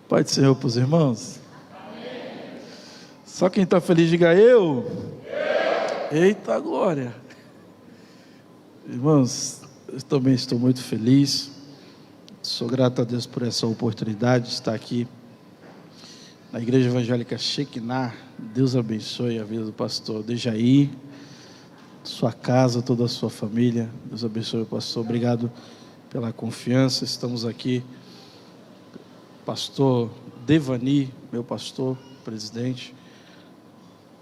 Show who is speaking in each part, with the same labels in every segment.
Speaker 1: Pai do Senhor para os irmãos. Amém. Só quem está feliz diga eu. Eita glória. Irmãos, eu também estou muito feliz. Sou grato a Deus por essa oportunidade de estar aqui na Igreja Evangélica Shekinah. Deus abençoe a vida do pastor Dejair, sua casa, toda a sua família. Deus abençoe o pastor. Obrigado pela confiança. Estamos aqui. Pastor Devani, meu pastor, presidente,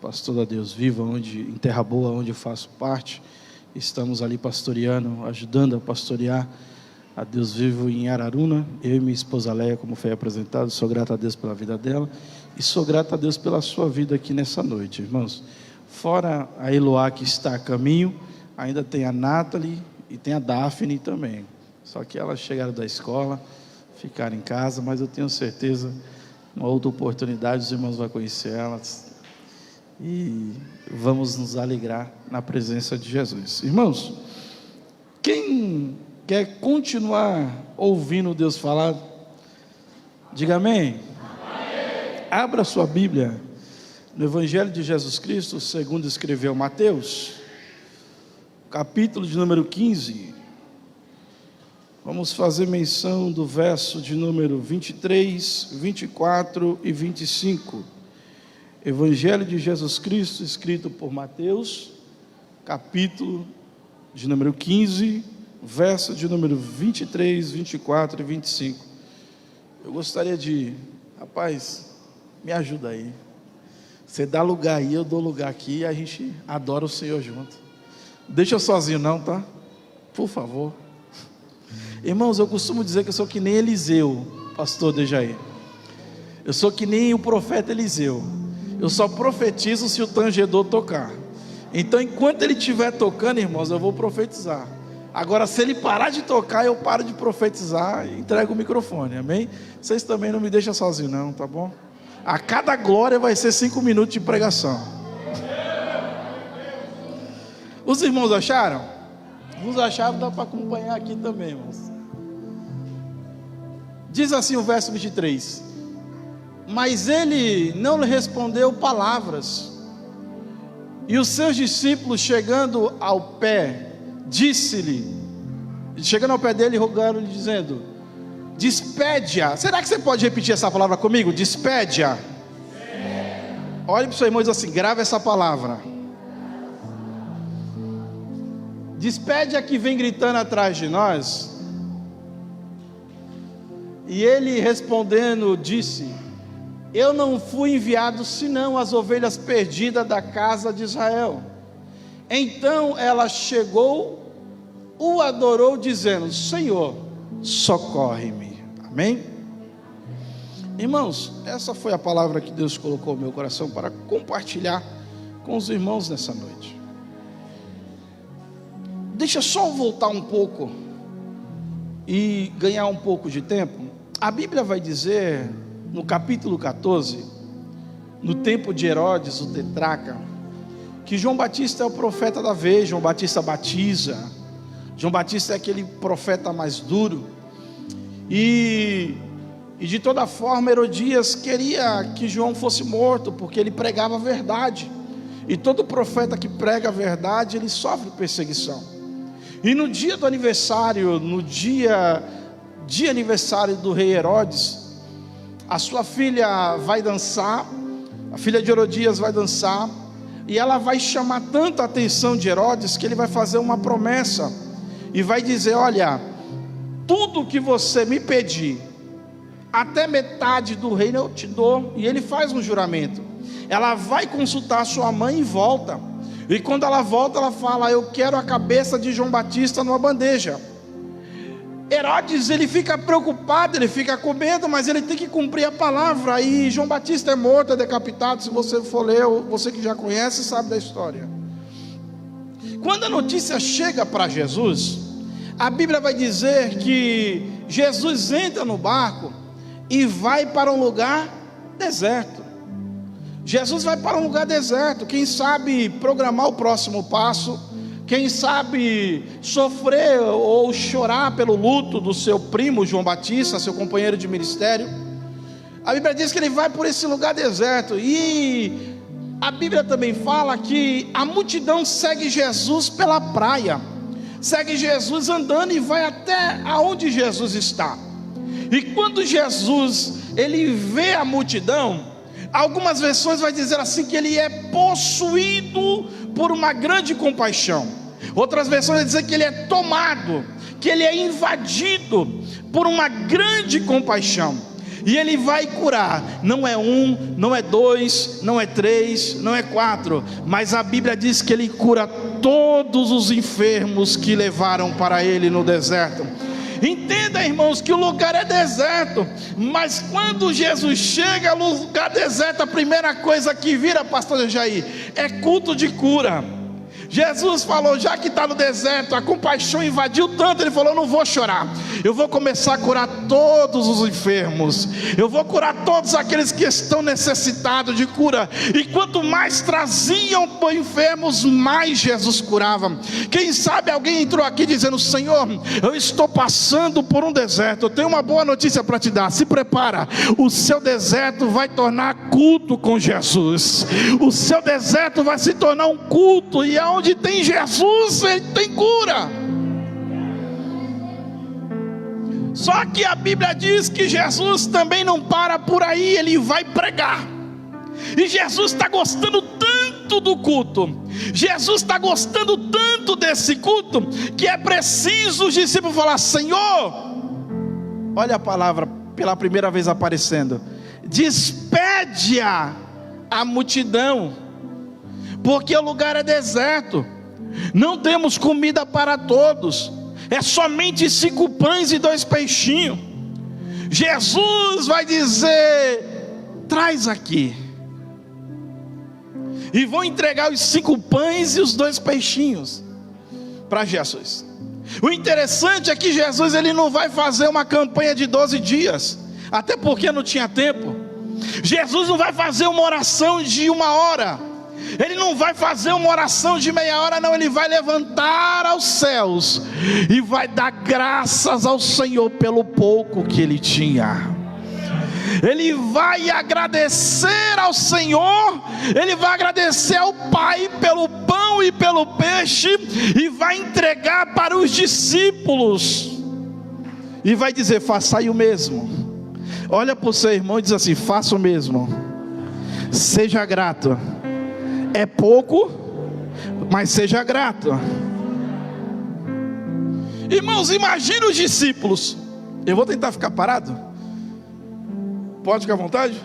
Speaker 1: pastor da Deus Viva, em Terra Boa, onde eu faço parte. Estamos ali pastoreando, ajudando a pastorear a Deus Vivo em Araruna. Eu e minha esposa Leia, como foi apresentado, sou grato a Deus pela vida dela e sou grato a Deus pela sua vida aqui nessa noite, irmãos. Fora a Eloá que está a caminho, ainda tem a Nathalie e tem a Daphne também. Só que elas chegaram da escola, ficaram em casa, mas eu tenho certeza, uma outra oportunidade, os irmãos vão conhecer elas e vamos nos alegrar na presença de Jesus. Irmãos, quem quer continuar ouvindo Deus falar, diga amém. Amém. Abra sua Bíblia no Evangelho de Jesus Cristo, segundo escreveu Mateus, capítulo de número 15. Vamos fazer menção do verso de número 23, 24 e 25. Evangelho de Jesus Cristo, escrito por Mateus, capítulo de número 15, verso de número 23, 24 e 25. Eu gostaria de... Rapaz, me ajuda aí. Você dá lugar aí, eu dou lugar aqui, e a gente adora o Senhor junto. Deixa eu sozinho não, tá? Por favor. Irmãos, eu costumo dizer que eu sou que nem Eliseu, pastor Dejair. Eu sou que nem o profeta Eliseu. Eu só profetizo se o tangedor tocar. Então, enquanto ele estiver tocando, irmãos, eu vou profetizar. Agora, se ele parar de tocar, eu paro de profetizar e entrego o microfone, amém? Vocês também não me deixam sozinho não, tá bom? A cada glória vai ser 5 minutos de pregação. Os irmãos acharam? Uns acharam, dá para acompanhar aqui também, irmãos. Diz assim o verso 23: mas ele não lhe respondeu palavras. E os seus discípulos, chegando ao pé, chegando ao pé dele, rogaram-lhe, dizendo: despede-a. Será que você pode repetir essa palavra comigo? Despede-a. Olhe para o seu irmão e diz assim: grava essa palavra. Despede a que vem gritando atrás de nós. E ele respondendo disse: eu não fui enviado senão as ovelhas perdidas da casa de Israel. Então ela chegou, o adorou dizendo: Senhor, socorre-me. Amém? Irmãos, essa foi a palavra que Deus colocou no meu coração para compartilhar com os irmãos nessa noite. Deixa só voltar um pouco e ganhar um pouco de tempo. A Bíblia vai dizer no capítulo 14, no tempo de Herodes, o tetrarca, que João Batista é o profeta da vez. João Batista batiza. João Batista é aquele profeta mais duro. E de toda forma Herodias queria que João fosse morto, porque ele pregava a verdade. E todo profeta que prega a verdade, ele sofre perseguição. E no dia do aniversário, no dia de aniversário do rei Herodes, a sua filha vai dançar, a filha de Herodias vai dançar, e ela vai chamar tanto a atenção de Herodes, que ele vai fazer uma promessa, e vai dizer: olha, tudo que você me pedir, até metade do reino eu te dou. E ele faz um juramento. Ela vai consultar sua mãe e volta, e quando ela volta, ela fala: eu quero a cabeça de João Batista numa bandeja. Herodes, ele fica preocupado, ele fica com medo, mas ele tem que cumprir a palavra. E João Batista é morto, é decapitado. Se você for ler, você que já conhece, sabe da história. Quando a notícia chega para Jesus, a Bíblia vai dizer que Jesus entra no barco e vai para um lugar deserto. Jesus vai para um lugar deserto. Quem sabe programar o próximo passo, quem sabe sofrer ou chorar pelo luto do seu primo João Batista, seu companheiro de ministério. A Bíblia diz que ele vai por esse lugar deserto. E a Bíblia também fala que a multidão segue Jesus pela praia, segue Jesus andando e vai até aonde Jesus está. E quando Jesus, ele vê a multidão, algumas versões vai dizer assim, que ele é possuído por uma grande compaixão. Outras versões vai dizer que ele é tomado, que ele é invadido por uma grande compaixão. E ele vai curar, não é um, não é dois, não é três, não é quatro, mas a Bíblia diz que ele cura todos os enfermos que levaram para ele no deserto. Entenda, irmãos, que o lugar é deserto, mas quando Jesus chega ao lugar deserto, a primeira coisa que vira, pastor Jair, é culto de cura. Jesus falou, já que está no deserto, a compaixão invadiu tanto, ele falou, não vou chorar, eu vou começar a curar todos os enfermos, eu vou curar todos aqueles que estão necessitados de cura. E quanto mais traziam enfermos, mais Jesus curava. Quem sabe alguém entrou aqui dizendo, Senhor, eu estou passando por um deserto, eu tenho uma boa notícia para te dar, se prepara, o seu deserto vai tornar culto com Jesus, o seu deserto vai se tornar um culto, e onde tem Jesus, ele tem cura. Só que a Bíblia diz que Jesus também não para por aí, ele vai pregar. E Jesus está gostando tanto do culto, Jesus está gostando tanto desse culto, que é preciso os discípulos falar, Senhor, olha a palavra pela primeira vez aparecendo, despede a multidão, porque o lugar é deserto, não temos comida para todos, é somente 5 pães e 2 peixinhos. Jesus vai dizer, traz aqui, e vão entregar os 5 pães e os 2 peixinhos para Jesus. O interessante é que Jesus, ele não vai fazer uma campanha de 12 dias, até porque não tinha tempo. Jesus não vai fazer uma oração de 1 hora, ele não vai fazer uma oração de meia hora, não. Ele vai levantar aos céus e vai dar graças ao Senhor pelo pouco que ele tinha. Ele vai agradecer ao Senhor, ele vai agradecer ao Pai pelo pão e pelo peixe, e vai entregar para os discípulos, e vai dizer, façai o mesmo. Olha para o seu irmão e diz assim, faça o mesmo, seja grato. É pouco, mas seja grato. Irmãos, imagina os discípulos. Eu vou tentar ficar parado. Pode ficar à vontade?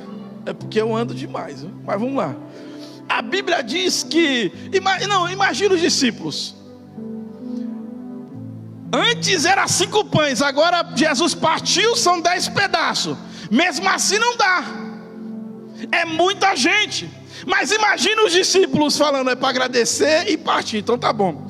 Speaker 1: É porque eu ando demais, viu? Mas vamos lá. A Bíblia diz que imagina os discípulos. Antes era 5 pães, agora Jesus partiu, são 10 pedaços. Mesmo assim não dá, é muita gente. Mas imagina os discípulos falando, é para agradecer e partir. Então tá bom.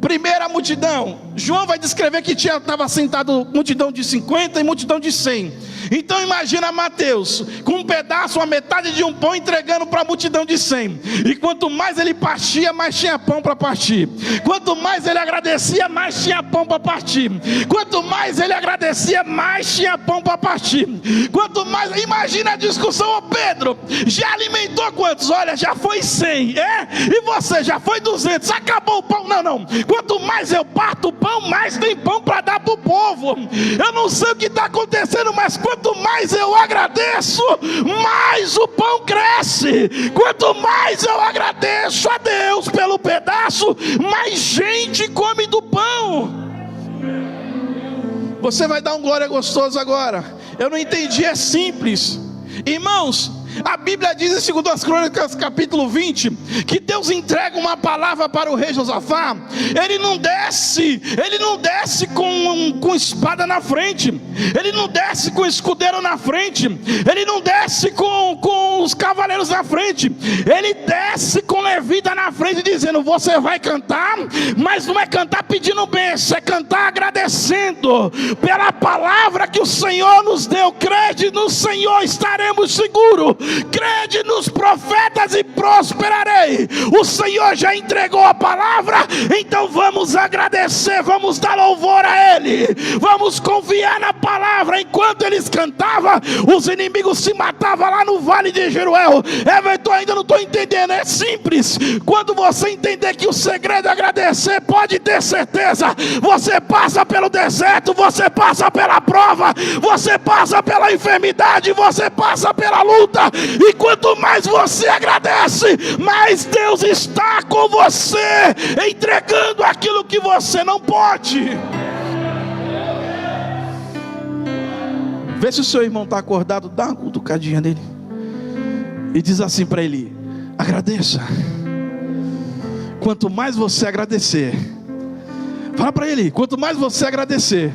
Speaker 1: Primeira multidão, João vai descrever que estava sentado multidão de 50 e multidão de 100. Então imagina Mateus com um pedaço, a metade de um pão, entregando para a multidão de 100. E quanto mais ele partia, mais tinha pão para partir. Quanto mais ele agradecia, mais tinha pão para partir. Quanto mais ele agradecia, mais tinha pão para partir. Quanto mais, imagina a discussão, ô Pedro, já alimentou quantos? Olha, já foi 100, e você já foi 200, acabou o pão? Não, quanto mais eu parto o pão, mais tem pão para dar para o povo. Eu não sei o que está acontecendo, mas quanto mais eu agradeço, mais o pão cresce. Quanto mais eu agradeço a Deus pelo pedaço, mais gente come do pão. Você vai dar um glória gostoso agora. Eu não entendi, é simples. Irmãos, a Bíblia diz em 2 Crônicas capítulo 20 que Deus entrega uma palavra para o rei Josafá. Ele não desce com espada na frente, ele não desce com escudeiro na frente, ele não desce com os cavaleiros na frente, ele desce com levita na frente, dizendo, você vai cantar, mas não é cantar pedindo bênção, é cantar agradecendo pela palavra que o Senhor nos deu. Crede crede no Senhor, estaremos seguros. Crede nos profetas e prosperarei. O Senhor já entregou a palavra, então vamos agradecer, vamos dar louvor a Ele, vamos confiar na palavra. Enquanto eles cantavam, os inimigos se matavam lá no vale de Jeruel. Everton, ainda não estou entendendo. É simples. Quando você entender que o segredo é agradecer, pode ter certeza, você passa pelo deserto, você passa pela prova, você passa pela enfermidade, você passa pela luta, e quanto mais você agradece, mais Deus está com você, entregando aquilo que você não pode. Vê se o seu irmão está acordado, dá uma cutucadinha nele e diz assim para ele: agradeça. Quanto mais você agradecer, fala para ele, quanto mais você agradecer,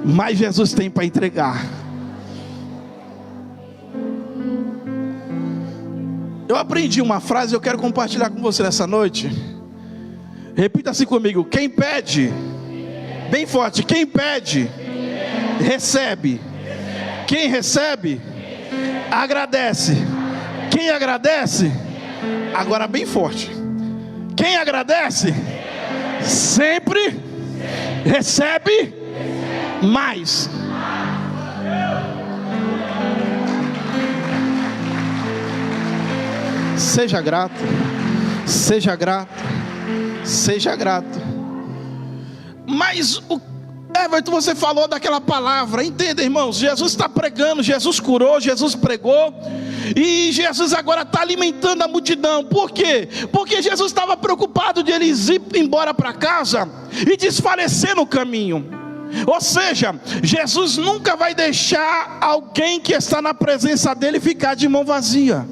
Speaker 1: mais Jesus tem para entregar. Eu aprendi uma frase, eu quero compartilhar com você nessa noite. Repita assim comigo: quem pede, bem forte, quem pede, recebe. Quem recebe, agradece. Quem agradece, agora bem forte, quem agradece, sempre recebe mais. Seja grato, seja grato, seja grato. Mas Everton, você falou daquela palavra. Entenda, irmãos, Jesus está pregando, Jesus curou, Jesus pregou, e Jesus agora está alimentando a multidão. Por quê? Porque Jesus estava preocupado de eles ir embora para casa e desfalecer no caminho. Ou seja, Jesus nunca vai deixar alguém que está na presença dele ficar de mão vazia.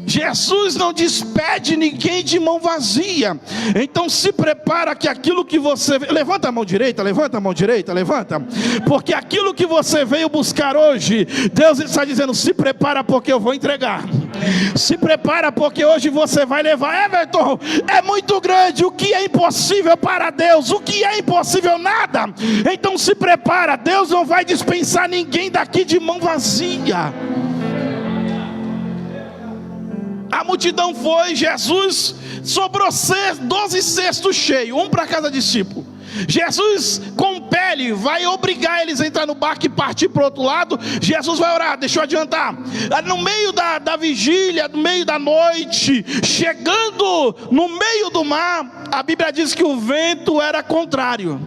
Speaker 1: Jesus não despede ninguém de mão vazia. Então se prepara que aquilo que você... Levanta a mão direita, levanta a mão direita, levanta. Porque aquilo que você veio buscar hoje, Deus está dizendo: se prepara porque eu vou entregar. Se prepara porque hoje você vai levar. Everton, é muito grande. O que é impossível para Deus? O que é impossível? Nada. Então se prepara, Deus não vai dispensar ninguém daqui de mão vazia. A multidão foi, Jesus, sobrou 12 cestos cheios, um para cada discípulo. Jesus compele, vai obrigar eles a entrar no barco e partir para o outro lado. Jesus vai orar, deixa eu adiantar. No meio da vigília, no meio da noite, chegando no meio do mar, a Bíblia diz que o vento era contrário.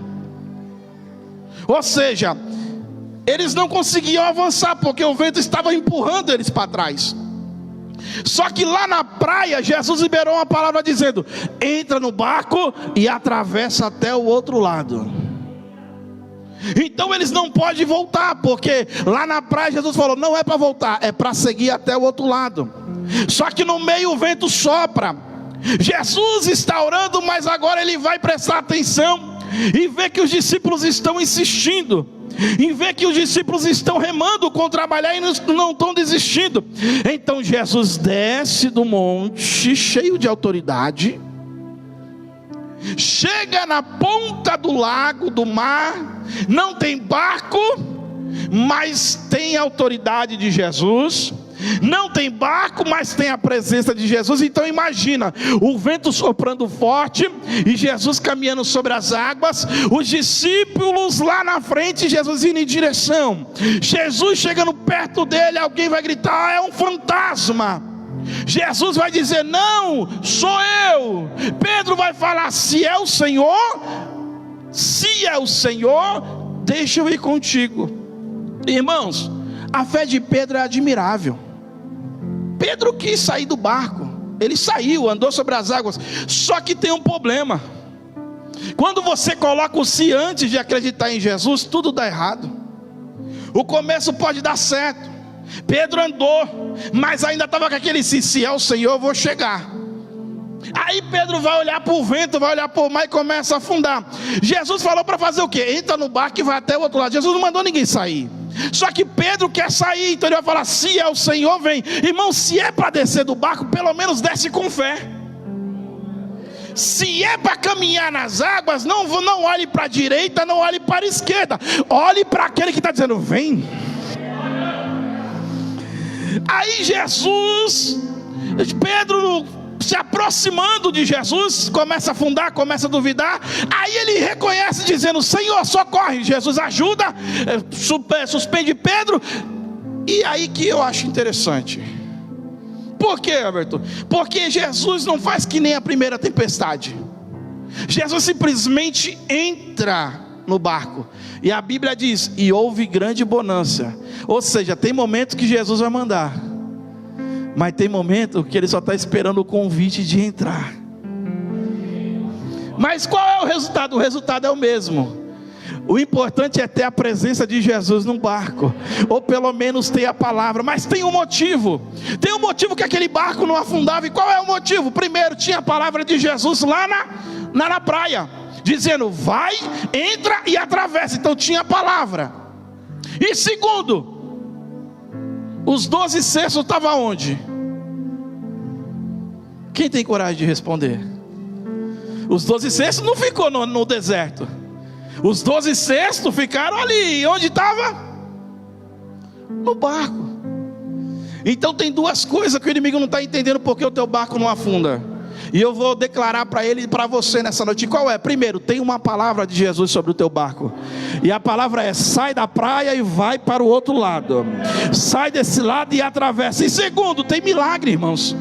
Speaker 1: Ou seja, eles não conseguiam avançar, porque o vento estava empurrando eles para trás. Só que lá na praia, Jesus liberou uma palavra dizendo: entra no barco e atravessa até o outro lado. Então eles não podem voltar, porque lá na praia Jesus falou: não é para voltar, é para seguir até o outro lado. Só que no meio o vento sopra. Jesus está orando, mas agora ele vai prestar atenção e vê que os discípulos estão insistindo, em ver que os discípulos estão remando com trabalhar e não estão desistindo. Então Jesus desce do monte cheio de autoridade, chega na ponta do lago, do mar, não tem barco, mas tem a autoridade de Jesus. Não tem barco, mas tem a presença de Jesus. Então imagina, o vento soprando forte e Jesus caminhando sobre as águas, os discípulos lá na frente, Jesus indo em direção. Jesus chegando perto dele, alguém vai gritar: é um fantasma. Jesus vai dizer: não, sou eu. Pedro vai falar: se é o Senhor, deixa eu ir contigo. Irmãos, a fé de Pedro é admirável. Pedro quis sair do barco, ele saiu, andou sobre as águas. Só que tem um problema: quando você coloca o si antes de acreditar em Jesus, tudo dá errado. O começo pode dar certo. Pedro andou, mas ainda estava com aquele se é o Senhor, eu vou chegar. Aí Pedro vai olhar para o vento, vai olhar para o mar e começa a afundar. Jesus falou para fazer o quê? Entra no barco e vai até o outro lado. Jesus não mandou ninguém sair. Só que Pedro quer sair, então ele vai falar: se é o Senhor, vem. Irmão, se é para descer do barco, pelo menos desce com fé. se é para caminhar nas águas, não olhe para a direita, não olhe para a esquerda, olhe para aquele que está dizendo: vem. Aí Pedro se aproximando de Jesus, começa a afundar, começa a duvidar. Aí ele reconhece, dizendo: Senhor, socorre. Jesus ajuda, suspende Pedro. E aí que eu acho interessante. Por quê, Alberto? Porque Jesus não faz que nem a primeira tempestade. Jesus simplesmente entra no barco, e a Bíblia diz: e houve grande bonança. Ou seja, tem momentos que Jesus vai mandar, mas tem momento que ele só está esperando o convite de entrar. Mas qual é o resultado? O resultado é o mesmo. O importante é ter a presença de Jesus no barco, ou pelo menos ter a palavra. Mas tem um motivo. Tem um motivo que aquele barco não afundava. E qual é o motivo? Primeiro, tinha a palavra de Jesus lá na praia, dizendo: vai, entra e atravessa. Então tinha a palavra. E segundo, os 12 cestos estavam onde? Quem tem coragem de responder? Os 12 cestos não ficou no deserto. Os 12 cestos ficaram ali. Onde estava? No barco. Então tem duas coisas que o inimigo não está entendendo, porque o teu barco não afunda. E eu vou declarar para ele e para você nessa noite. Qual é? Primeiro, tem uma palavra de Jesus sobre o teu barco. E a palavra é: sai da praia e vai para o outro lado. Sai desse lado e atravessa. E segundo, tem milagre, irmãos.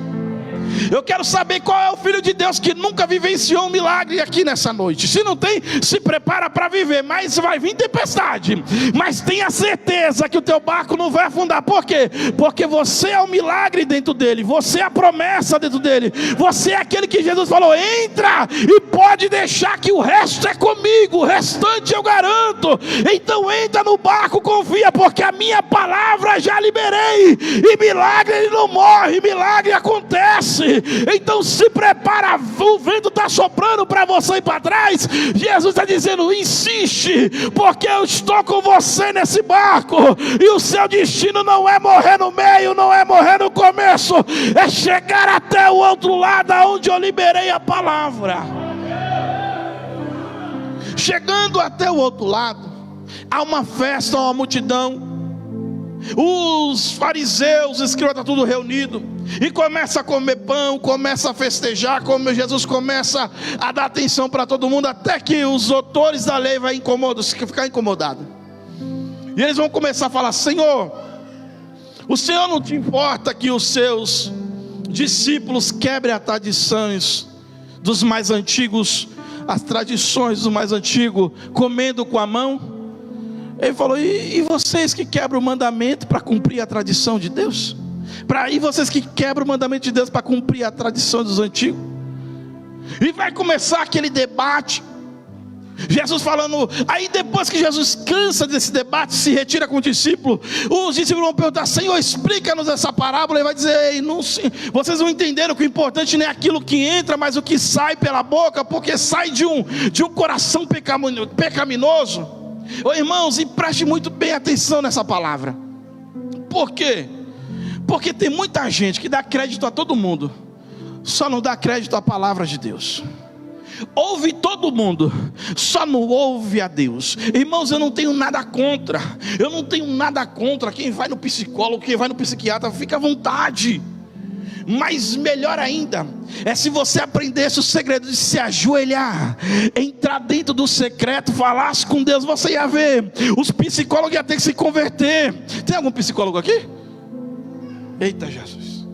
Speaker 1: Eu quero saber qual é o filho de Deus que nunca vivenciou um milagre aqui nessa noite. Se não tem, se prepara para viver. Mas vai vir tempestade, mas tenha certeza que o teu barco não vai afundar. Por quê? Porque você é o milagre dentro dele, você é a promessa dentro dele, você é aquele que Jesus falou: entra e pode deixar que o resto é comigo, o restante eu garanto. Então entra no barco, confia, porque a minha palavra já liberei. E milagre ele não morre, milagre acontece. Então se prepara, o vento está soprando para você ir para trás. Jesus está dizendo: insiste, porque eu estou com você nesse barco. E o seu destino não é morrer no meio, não é morrer no começo, é chegar até o outro lado, onde eu liberei a palavra. Chegando até o outro lado, há uma festa, uma multidão. Os fariseus, os escribas, está tudo reunido, e começa a comer pão, começa a festejar, como Jesus começa a dar atenção para todo mundo, até que os doutores da lei vão ficar incomodados. E eles vão começar a falar: Senhor, o Senhor não te importa que os seus discípulos quebrem as tradições dos mais antigos, as tradições dos mais antigos, comendo com a mão? Ele falou: e vocês que quebram o mandamento para cumprir a tradição de Deus? E vocês que quebram o mandamento de Deus para cumprir a tradição dos antigos? E vai começar aquele debate. Jesus falando. Aí depois que Jesus cansa desse debate, se retira com o discípulo. Os discípulos vão perguntar: Senhor, explica-nos essa parábola. Ele vai dizer: ei, não, vocês não entenderam que o importante não é aquilo que entra, mas o que sai pela boca, porque sai de um coração pecaminoso. Ô irmãos, e preste muito bem atenção nessa palavra. Por quê? Porque tem muita gente que dá crédito a todo mundo, só não dá crédito à palavra de Deus. Ouve todo mundo, só não ouve a Deus. Irmãos, eu não tenho nada contra. Eu não tenho nada contra quem vai no psicólogo, quem vai no psiquiatra, fica à vontade. Mas melhor ainda é se você aprendesse o segredo de se ajoelhar, entrar dentro do secreto, falasse com Deus. Você ia ver, os psicólogos iam ter que se converter. Tem algum psicólogo aqui? Eita Jesus.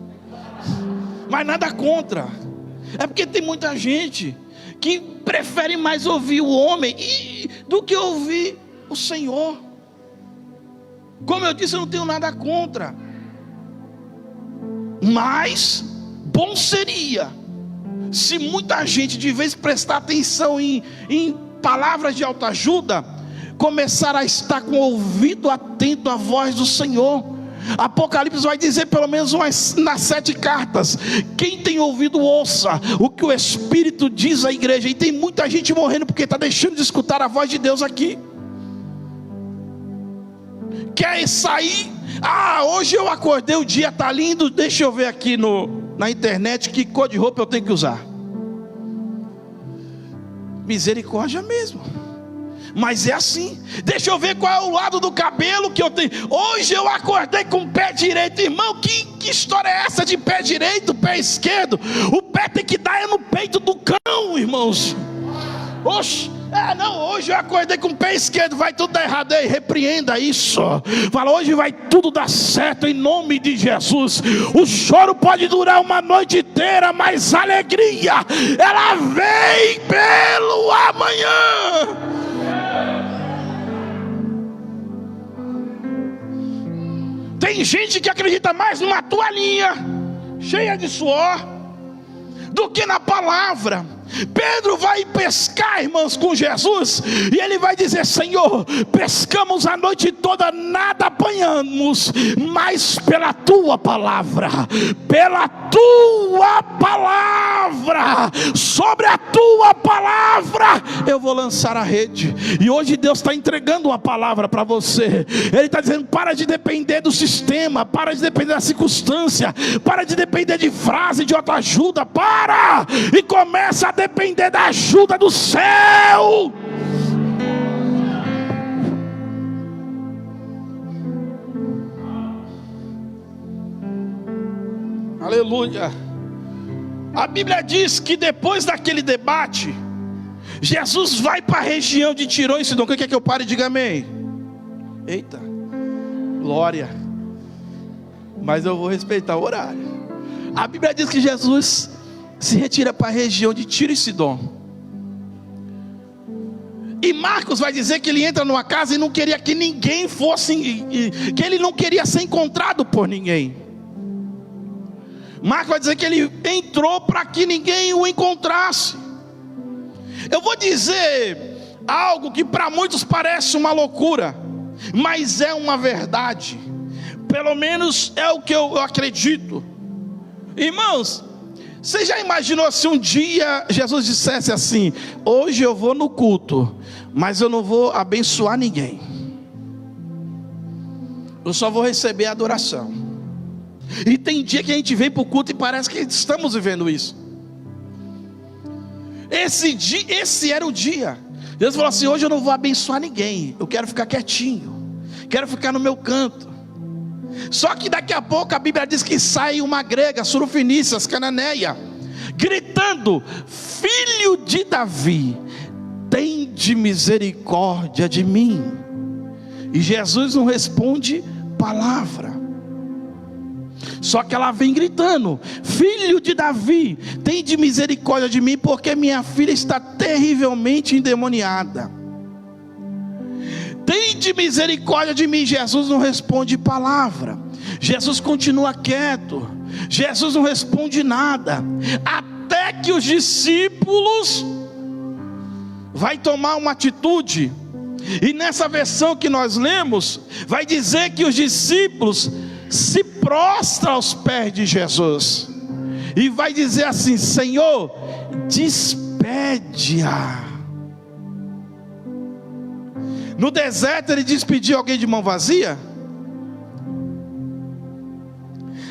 Speaker 1: Mas nada contra. É porque tem muita gente que prefere mais ouvir o homem do que ouvir o Senhor. Como eu disse, eu não tenho nada contra. Mas bom seria se muita gente, de vez prestar atenção em palavras de autoajuda, começar a estar com o ouvido atento à voz do Senhor. Apocalipse vai dizer, pelo menos nas 7 cartas: quem tem ouvido, ouça o que o Espírito diz à igreja. E tem muita gente morrendo porque está deixando de escutar a voz de Deus aqui. Quer sair? Hoje eu acordei, o dia está lindo, deixa eu ver aqui na internet que cor de roupa eu tenho que usar. misericórdia mesmo. Mas é assim. Deixa eu ver qual é o lado do cabelo que eu tenho. Hoje eu acordei com o pé direito. Irmão, que história é essa de pé direito, pé esquerdo? O pé tem que dar no peito do cão, irmãos. Oxe, hoje eu acordei com o pé esquerdo, vai tudo dar errado. Ei, repreenda isso. Fala, hoje vai tudo dar certo em nome de Jesus. O choro pode durar uma noite inteira, mas a alegria, ela vem pelo amanhã. Tem gente que acredita mais numa toalhinha cheia de suor do que na palavra. Pedro vai pescar, irmãos, com Jesus, e ele vai dizer: Senhor, pescamos a noite toda, nada apanhamos, mas pela tua palavra, sobre a tua palavra eu vou lançar a rede. E hoje Deus está entregando uma palavra para você. Ele está dizendo: para de depender do sistema, para de depender da circunstância, para de depender de frase, de outra ajuda, para e começa a depender da ajuda do céu. Aleluia. A Bíblia diz que depois daquele debate, Jesus vai para a região de Tirô e Sidom. O que é que eu pare e diga amém? Eita, glória. Mas eu vou respeitar o horário. A Bíblia diz que Jesus se retira para a região de Tiro e Sidom. E Marcos vai dizer que ele entra numa casa e não queria que ninguém fosse, que ele não queria ser encontrado por ninguém. Marcos vai dizer que ele entrou para que ninguém o encontrasse. Eu vou dizer algo que para muitos parece uma loucura, mas é uma verdade. Pelo menos é o que eu acredito. Irmãos, você já imaginou se um dia Jesus dissesse assim: hoje eu vou no culto, mas eu não vou abençoar ninguém, eu só vou receber a adoração. E tem dia que a gente vem para o culto e parece que estamos vivendo isso. Esse era o dia. Jesus falou assim: hoje eu não vou abençoar ninguém, eu quero ficar quietinho, quero ficar no meu canto. Só que daqui a pouco a Bíblia diz que sai uma grega, surofenícias, cananeia, gritando: filho de Davi, tende misericórdia de mim. E Jesus não responde palavra. Só que ela vem gritando: filho de Davi, tende misericórdia de mim, porque minha filha está terrivelmente endemoniada. Tende misericórdia de mim. Jesus não responde palavra. Jesus continua quieto. Jesus não responde nada. Até que os discípulos vai tomar uma atitude. E nessa versão que nós lemos, vai dizer que os discípulos se prostram aos pés de Jesus. E vai dizer assim: Senhor, despede-a. No deserto ele despediu alguém de mão vazia?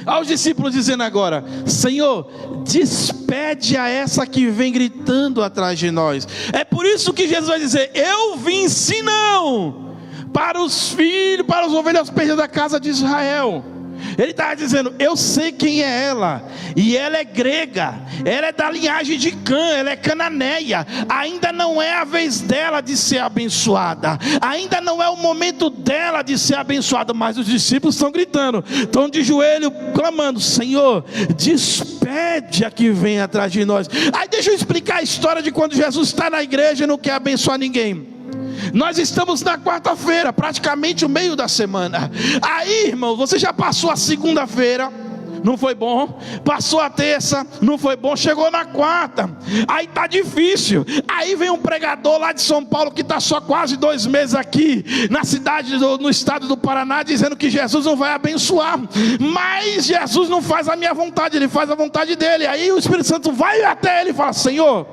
Speaker 1: Aos discípulos dizendo agora: Senhor, despede a essa que vem gritando atrás de nós. É por isso que Jesus vai dizer: eu vim sim não para os filhos, para as ovelhas perdidas da casa de Israel. Ele está dizendo: eu sei quem é ela, e ela é grega, ela é da linhagem de Cã, ela é cananeia. Ainda não é a vez dela de ser abençoada, ainda não é o momento dela de ser abençoada. Mas os discípulos estão gritando, estão de joelho clamando: Senhor, despede a que vem atrás de nós. Aí deixa eu explicar a história de quando Jesus está na igreja e não quer abençoar ninguém. Nós estamos na quarta-feira, praticamente o meio da semana. Aí, irmão, você já passou a segunda-feira, não foi bom. Passou a terça, não foi bom. Chegou na quarta, aí tá difícil. Aí vem um pregador lá de São Paulo, que está só quase 2 meses aqui na cidade, no estado do Paraná, dizendo que Jesus não vai abençoar. Mas Jesus não faz a minha vontade, Ele faz a vontade dEle. Aí o Espírito Santo vai até Ele e fala: Senhor,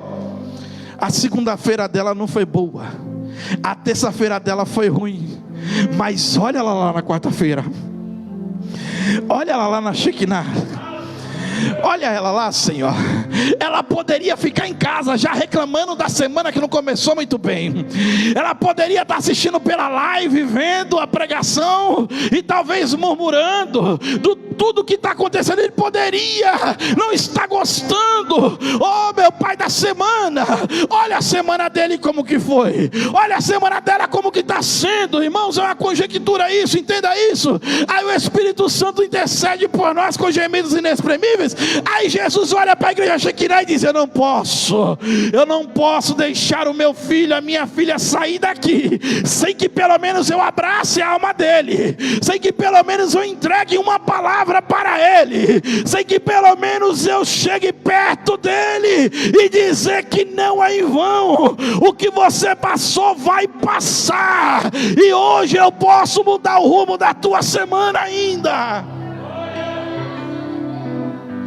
Speaker 1: a segunda-feira dela não foi boa, a terça-feira dela foi ruim, mas olha ela lá na quarta-feira, olha ela lá na Shekinah, Olha ela lá, Senhor. Ela poderia ficar em casa já reclamando da semana que não começou muito bem. Ela poderia estar assistindo pela live, vendo a pregação e talvez murmurando do tudo que está acontecendo. Ele poderia não estar gostando. Oh, meu pai, da semana. Olha a semana dele como que foi. Olha a semana dela como que está sendo. Irmãos, é uma conjectura isso, entenda isso. Aí o Espírito Santo intercede por nós com gemidos inexprimíveis. Aí Jesus olha para a igreja Shekinah e diz: eu não posso deixar o meu filho, a minha filha sair daqui sem que pelo menos eu abrace a alma dele, sem que pelo menos eu entregue uma palavra para ele, sem que pelo menos eu chegue perto dele e dizer que não é em vão, o que você passou vai passar, e hoje eu posso mudar o rumo da tua semana ainda.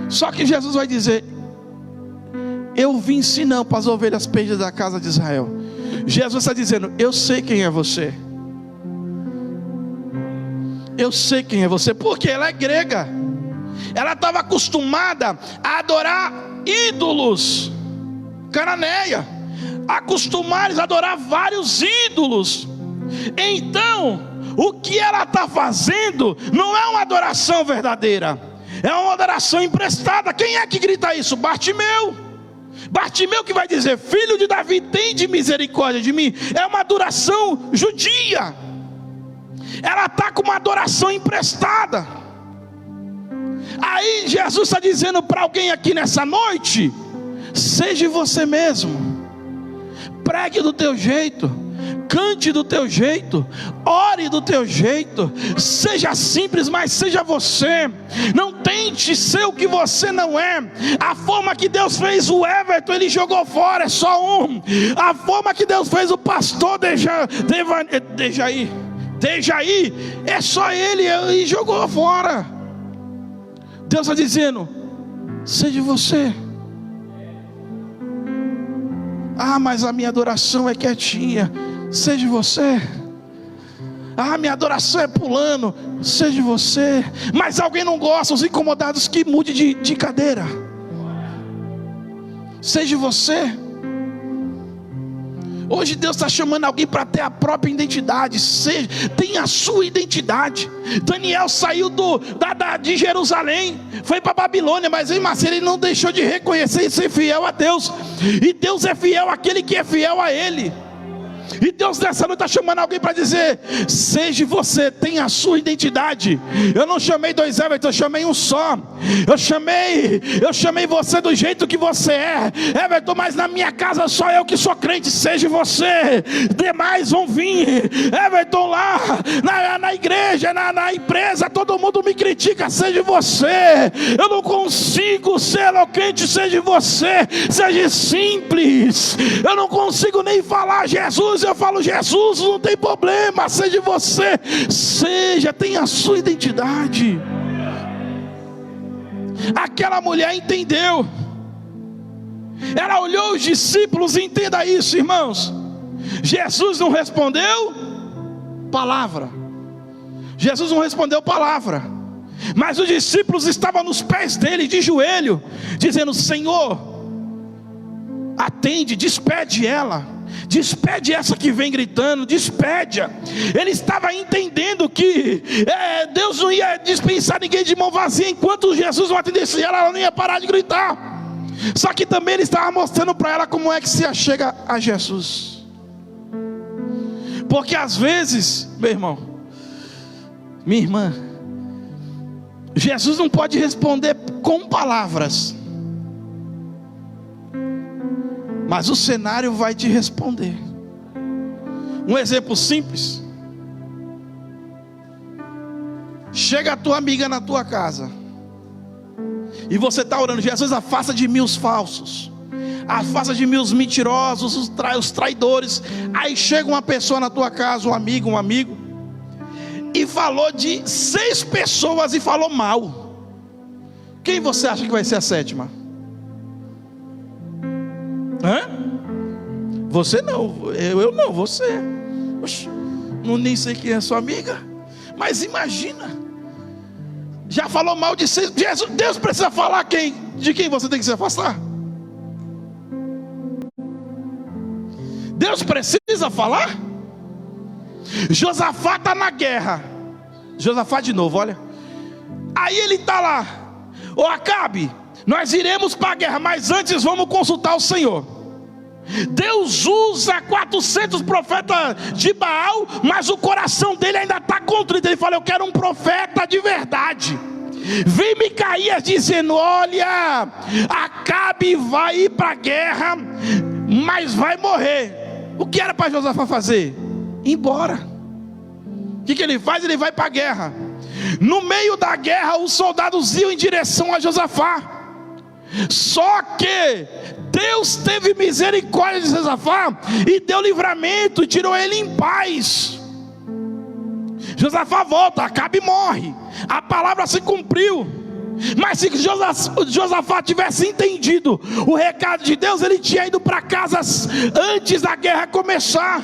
Speaker 1: Só que Jesus vai dizer: eu vim sim não para as ovelhas perdidas da casa de Israel. Jesus está dizendo: eu sei quem é você. Eu sei quem é você, porque ela é grega. Ela estava acostumada a adorar ídolos, cananeia, acostumados a adorar vários ídolos. Então, o que ela está fazendo não é uma adoração verdadeira, é uma adoração emprestada. Quem é que grita isso? Bartimeu. Bartimeu que vai dizer: filho de Davi, tende misericórdia de mim. É uma adoração judia. Ela está com uma adoração emprestada. Aí Jesus está dizendo para alguém aqui nessa noite: seja você mesmo, pregue do teu jeito, cante do teu jeito, ore do teu jeito, seja simples, mas seja você. Não tente ser o que você não é. A forma que Deus fez o Everton, ele jogou fora, é só um. A forma que Deus fez o pastor Dejaí, é só ele jogou fora. Deus está dizendo: seja você. Ah, mas a minha adoração é quietinha. Seja você. Ah, minha adoração é pulando. Seja você. Mas alguém não gosta, os incomodados, que mude de cadeira. Seja você. Hoje Deus está chamando alguém para ter a própria identidade. Tenha a sua identidade. Daniel saiu de Jerusalém, foi para Babilônia, mas mesmo assim ele não deixou de reconhecer e ser fiel a Deus. E Deus é fiel àquele que é fiel a Ele. E Deus nessa noite está chamando alguém para dizer: seja você, tenha a sua identidade. Eu não chamei dois Everton, eu chamei um só. Eu chamei você do jeito que você é, Everton, mas na minha casa só eu que sou crente. Seja você, demais vão vir. Everton, lá na igreja, na empresa, todo mundo me critica. Seja você. Eu não consigo ser eloquente. Seja você, seja simples. Eu não consigo nem falar Jesus, eu falo Jesus, não tem problema. Seja você, tenha a sua identidade. Aquela mulher entendeu. Ela olhou os discípulos, entenda isso, irmãos. Jesus não respondeu palavra. Jesus não respondeu palavra. Mas os discípulos estavam nos pés dele, de joelho, dizendo: Senhor, atende, despede ela. Despede essa que vem gritando, despede-a. Ele estava entendendo que Deus não ia dispensar ninguém de mão vazia. Enquanto Jesus não atendesse ela não ia parar de gritar. Só que também ele estava mostrando para ela como é que se achega a Jesus. Porque às vezes, meu irmão, minha irmã, Jesus não pode responder com palavras, mas o cenário vai te responder. Um exemplo simples: chega a tua amiga na tua casa e você está orando: Jesus, afasta de mim os falsos, afasta de mim os mentirosos, os traidores. Aí chega uma pessoa na tua casa, um amigo, e falou de 6 pessoas e falou mal. Quem você acha que vai ser a 7ª? Você não, eu não, você. Oxe, nem sei quem é sua amiga. Mas imagina, já falou mal de si. Deus precisa falar de quem você tem que se afastar? Deus precisa falar? Josafá está na guerra. Josafá de novo, olha. Aí ele está lá: ô Acabe, nós iremos para a guerra, mas antes vamos consultar o Senhor. Deus usa 400 profetas de Baal, mas o coração dele ainda está contrito. Ele fala: eu quero um profeta de verdade. Vem Micaías dizendo: olha, Acabe vai ir para a guerra, mas vai morrer. O que era para Josafá fazer? Ir embora. O que ele faz? Ele vai para a guerra. No meio da guerra, os soldados iam em direção a Josafá. Só que Deus teve misericórdia de Josafá e deu livramento e tirou ele em paz. Josafá volta, Acabe morre, a palavra se cumpriu. Mas se Josafá tivesse entendido o recado de Deus, ele tinha ido para casa antes da guerra começar.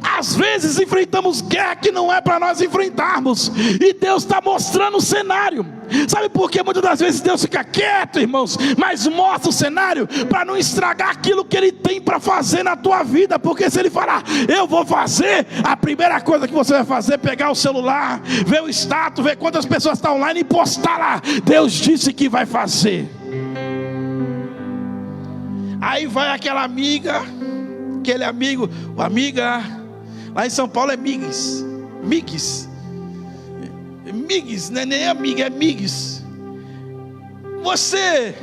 Speaker 1: Às vezes enfrentamos guerra que não é para nós enfrentarmos, e Deus está mostrando o cenário. Sabe por que muitas das vezes Deus fica quieto, irmãos? Mas mostra o cenário para não estragar aquilo que Ele tem para fazer na tua vida. Porque se Ele falar, eu vou fazer, a primeira coisa que você vai fazer é pegar o celular, ver o status, ver quantas pessoas estão online e postar lá: Deus disse que vai fazer. Aí vai aquela amiga, aquele amigo, ou amiga, lá em São Paulo é migues, não é nem amiga, é migues. Você,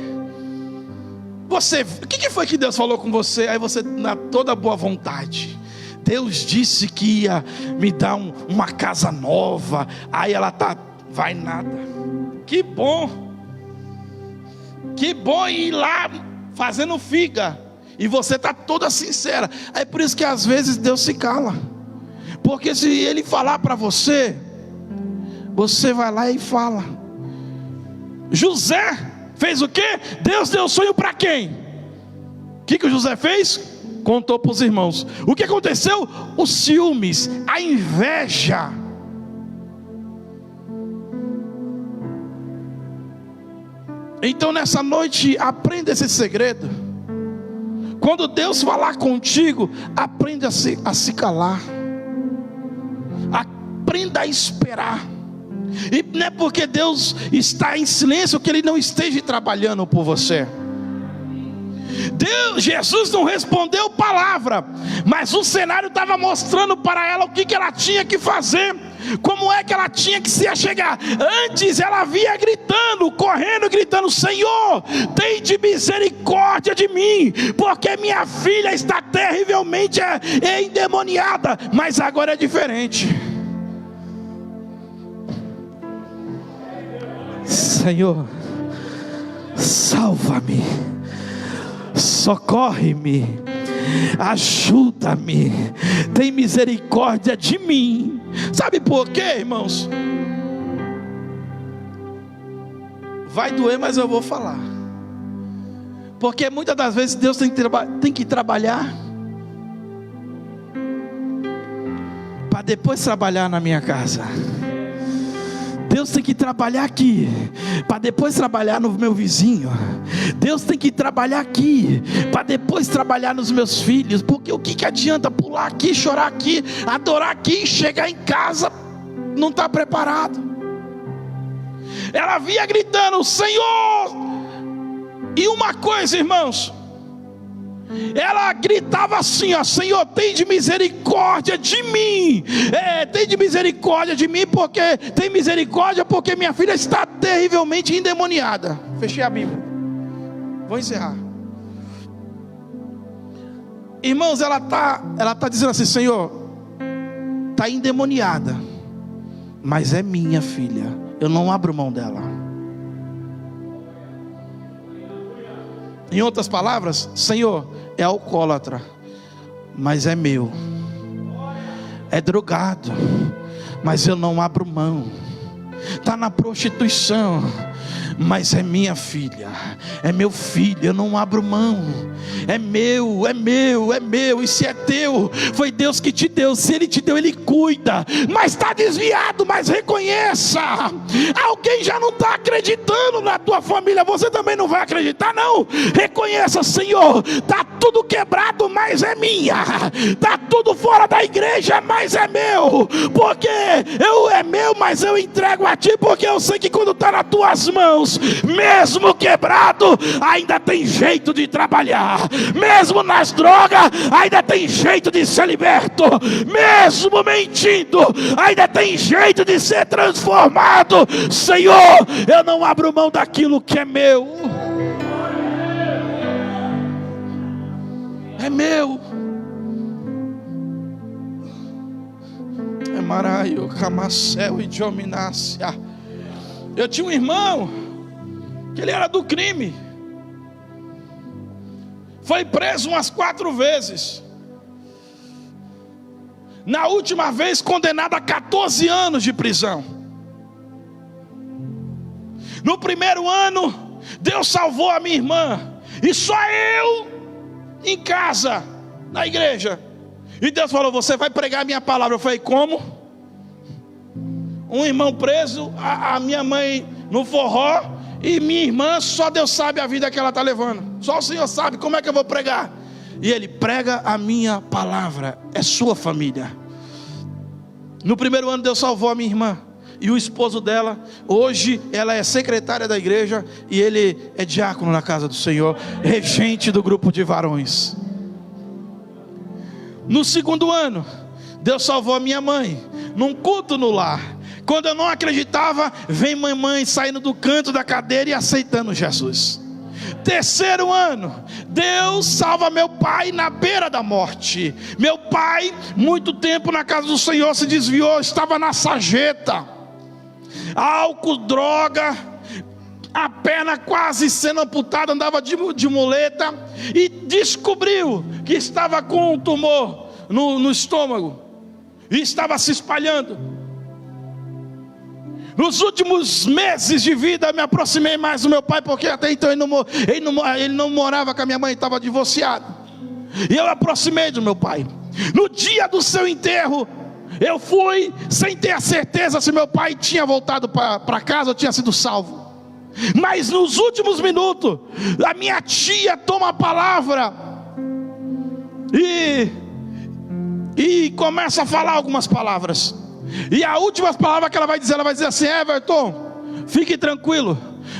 Speaker 1: o que foi que Deus falou com você? Aí você, na toda boa vontade, Deus disse que ia me dar uma casa nova. Aí ela vai nada. Que bom ir lá fazendo figa. E você está toda sincera. É por isso que às vezes Deus se cala. Porque se Ele falar para você, você vai lá e fala. José fez o quê? Deus deu sonho para quem? O que o José fez? Contou para os irmãos. O que aconteceu? Os ciúmes, a inveja. Então nessa noite, aprenda esse segredo. Quando Deus falar contigo, aprenda a se calar. Aprenda a esperar. E não é porque Deus está em silêncio que Ele não esteja trabalhando por você. Jesus não respondeu palavra, mas o cenário estava mostrando para ela o que ela tinha que fazer, como é que ela tinha que se achegar. Antes ela via gritando, correndo, gritando: Senhor, tem de misericórdia de mim, porque minha filha está terrivelmente endemoniada. Mas agora é diferente. Senhor, salva-me, socorre-me, ajuda-me, tem misericórdia de mim. Sabe por quê, irmãos? Vai doer, mas eu vou falar. Porque muitas das vezes Deus tem que trabalhar para depois trabalhar na minha casa. Deus tem que trabalhar aqui para depois trabalhar no meu vizinho. Deus tem que trabalhar aqui para depois trabalhar nos meus filhos. Porque o que adianta pular aqui, chorar aqui, adorar aqui e chegar em casa não está preparado? Ela vinha gritando: Senhor! E uma coisa, irmãos, ela gritava assim, ó: Senhor, tem de misericórdia de mim. Tem de misericórdia de mim, porque tem misericórdia, porque minha filha está terrivelmente endemoniada. Fechei a Bíblia. Vou encerrar. Irmãos, ela tá dizendo assim: Senhor, está endemoniada, mas é minha filha, eu não abro mão dela. Em outras palavras, Senhor, é alcoólatra, mas é meu. É drogado, mas eu não abro mão. Está na prostituição, mas é minha filha, é meu filho, eu não abro mão. É meu, é meu, é meu. E se é teu, foi Deus que te deu. Se Ele te deu, Ele cuida. Mas está desviado, mas reconheça. Alguém já não está acreditando na tua família, você também não vai acreditar, não. Reconheça: Senhor, está tudo quebrado, mas é minha. Está tudo fora da igreja, mas é meu. Porque é meu, mas eu entrego a Ti, porque eu sei que quando está nas Tuas mãos, mesmo quebrado, ainda tem jeito de trabalhar. Mesmo nas drogas, ainda tem jeito de ser liberto. Mesmo mentindo, ainda tem jeito de ser transformado. Senhor, eu não abro mão daquilo que é meu. É meu. É Maraio, Camacel e Diominácia. Eu tinha um irmão que ele era do crime. Foi preso umas 4 vezes. Na última vez condenado a 14 anos de prisão. No primeiro ano, Deus salvou a minha irmã. E só eu em casa, na igreja. E Deus falou: você vai pregar a minha palavra. Eu falei: como? Um irmão preso, a minha mãe no forró, e minha irmã, só Deus sabe a vida que ela está levando. Só o Senhor sabe, como é que eu vou pregar? E ele: prega a minha palavra, é sua família. No primeiro ano Deus salvou a minha irmã. E o esposo dela, hoje ela é secretária da igreja, e ele é diácono na casa do Senhor, regente do grupo de varões. No segundo ano, Deus salvou a minha mãe, num culto no lar. Quando eu não acreditava, vem mamãe saindo do canto da cadeira e aceitando Jesus. Terceiro ano, Deus salva meu pai na beira da morte. Meu pai, muito tempo na casa do Senhor, se desviou, estava na sarjeta. Álcool, droga, a perna quase sendo amputada, andava de muleta. E descobriu que estava com um tumor no estômago, e estava se espalhando. Nos últimos meses de vida, me aproximei mais do meu pai, porque até então ele não morava com a minha mãe, estava divorciado. E eu aproximei do meu pai. No dia do seu enterro, eu fui sem ter a certeza se meu pai tinha voltado para casa ou tinha sido salvo. Mas nos últimos minutos, a minha tia toma a palavra e começa a falar algumas palavras. E a última palavra que ela vai dizer assim: Everton, fique tranquilo,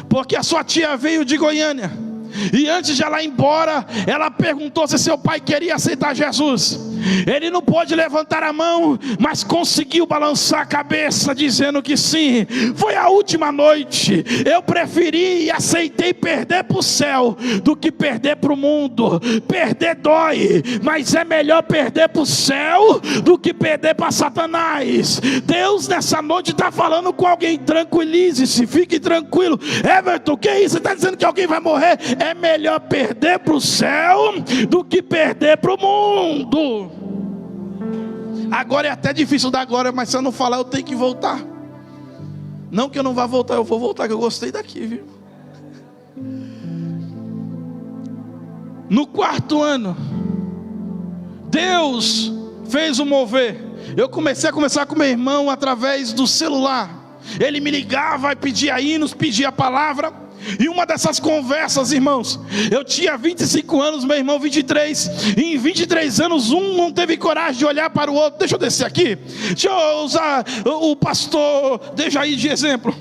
Speaker 1: porque a sua tia veio de Goiânia, e antes de ela ir embora, ela perguntou se seu pai queria aceitar Jesus. Ele não pôde levantar a mão, mas conseguiu balançar a cabeça, dizendo que sim. Foi a última noite. Eu preferi e aceitei perder para o céu do que perder para o mundo. Perder dói, mas é melhor perder para o céu do que perder para Satanás. Deus nessa noite está falando com alguém: tranquilize-se, fique tranquilo. Everton, o que é isso? Você está dizendo que alguém vai morrer? É melhor perder para o céu do que perder para o mundo. Agora é até difícil dar glória, mas se eu não falar, eu tenho que voltar. Não que eu não vá voltar, eu vou voltar, que eu gostei daqui, viu? No 4º ano, Deus fez um mover. Eu comecei a conversar com meu irmão através do celular. Ele me ligava e pedia hinos, pedia a palavra. E uma dessas conversas, irmãos, eu tinha 25 anos, meu irmão 23, e em 23 anos um não teve coragem de olhar para o outro. Deixa eu descer aqui, deixa eu usar o pastor Dejaí de exemplo.